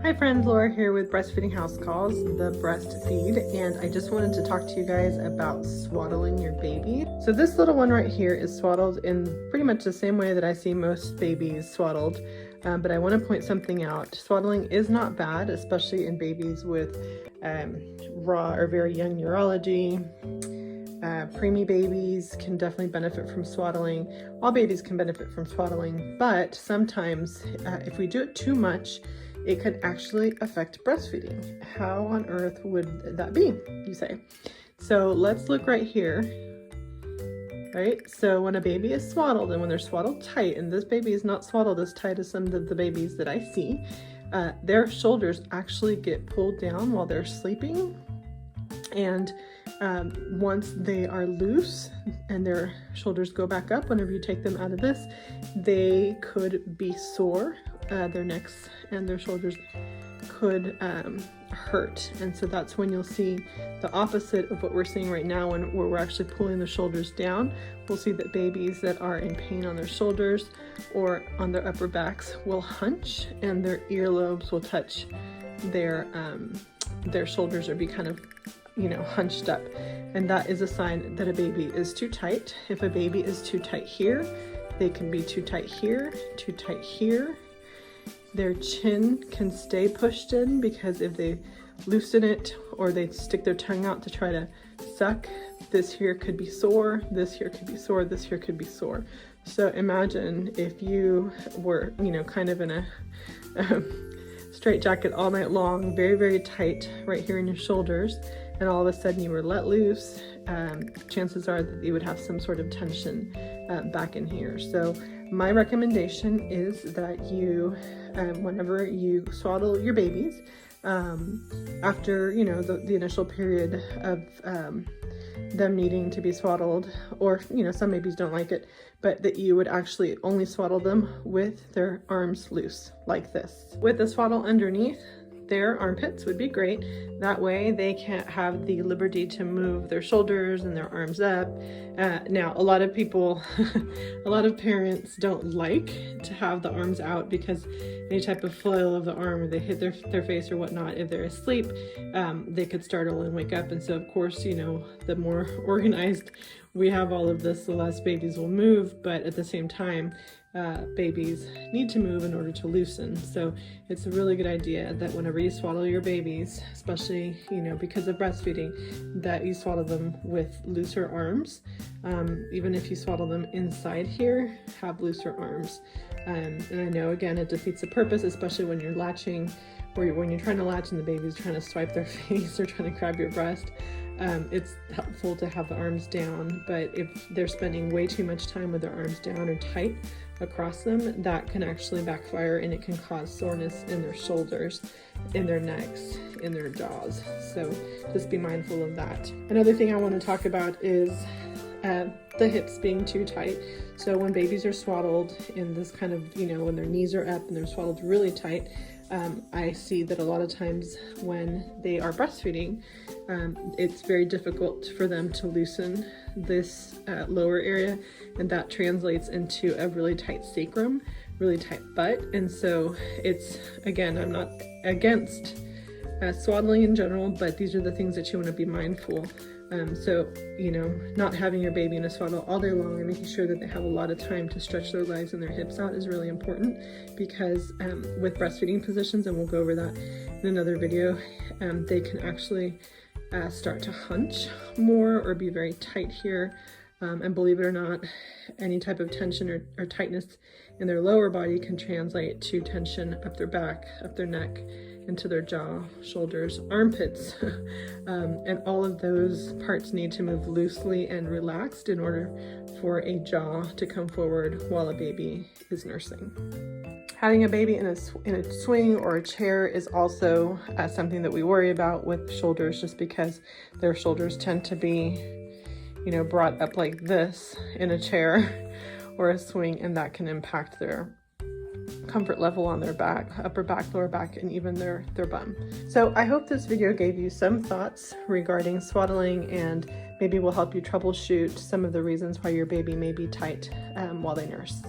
Hi friends, Laura here with Breastfeeding House Calls, the breastfeed, and I just wanted to talk to you guys about swaddling your baby. So this little one right here is swaddled in pretty much the same way that I see most babies swaddled, but I want to point something out. Swaddling is not bad, especially in babies with raw or very young neurology. Preemie babies can definitely benefit from swaddling. All babies can benefit from swaddling, but sometimes if we do it too much, it could actually affect breastfeeding. How on earth would that be, you say? So let's look right here. Right, so when a baby is swaddled and when they're swaddled tight, and this baby is not swaddled as tight as some of the babies that I see, their shoulders actually get pulled down while they're sleeping. And once they are loose and their shoulders go back up, whenever you take them out of this, they could be sore. Their necks and their shoulders could hurt. And so that's when you'll see the opposite of what we're seeing right now, where we're actually pulling the shoulders down. We'll see that babies that are in pain on their shoulders or on their upper backs will hunch, and their earlobes will touch their shoulders or be kind of, you know, hunched up. And that is a sign that a baby is too tight. If a baby is too tight here, they can be too tight here, too tight here. Their chin can stay pushed in, because if they loosen it or they stick their tongue out to try to suck, this here could be sore, this here could be sore, this here could be sore. So imagine if you were, you know, kind of in a straight jacket all night long, very, very tight right here in your shoulders, and all of a sudden you were let loose, chances are that you would have some sort of tension back in here. So my recommendation is that you, whenever you swaddle your babies, after, you know, the initial period of them needing to be swaddled, or, you know, some babies don't like it, but that you would actually only swaddle them with their arms loose, like this. With the swaddle underneath their armpits would be great. That way they can't have the liberty to move their shoulders and their arms up. Now, a lot of people, a lot of parents don't like to have the arms out, because any type of flail of the arm, or they hit their face or whatnot, if they're asleep, they could startle and wake up. And so, of course, you know, the more organized we have all of this, the less babies will move. But at the same time, babies need to move in order to loosen. So it's a really good idea that whenever you swaddle your babies, especially, you know, because of breastfeeding, that you swaddle them with looser arms. Even if you swaddle them inside here, have looser arms. And I know, again, it defeats the purpose, especially when you're latching, or when you're trying to latch and the baby's trying to swipe their face or trying to grab your breast. It's helpful to have the arms down, but if they're spending way too much time with their arms down or tight across them, that can actually backfire, and it can cause soreness in their shoulders, in their necks, in their jaws. So just be mindful of that. Another thing I want to talk about is the hips being too tight. So when babies are swaddled in this kind of, you know, when their knees are up and they're swaddled really tight, I see that a lot of times when they are breastfeeding, it's very difficult for them to loosen this lower area, and that translates into a really tight sacrum, really tight butt. And so it's, again, I'm not against swaddling in general, but these are the things that you want to be mindful. So, you know, not having your baby in a swaddle all day long and making sure that they have a lot of time to stretch their legs and their hips out is really important, because with breastfeeding positions, and we'll go over that in another video, they can actually start to hunch more or be very tight here. And believe it or not, any type of tension or tightness in their lower body can translate to tension up their back, up their neck, into their jaw, shoulders, armpits. And all of those parts need to move loosely and relaxed in order for a jaw to come forward while a baby is nursing. Having a baby in a swing or a chair is also something that we worry about with shoulders, just because their shoulders tend to be, you know, brought up like this in a chair or a swing, and that can impact their comfort level on their back, upper back, lower back, and even their bum. So I hope this video gave you some thoughts regarding swaddling, and maybe will help you troubleshoot some of the reasons why your baby may be tight while they nurse.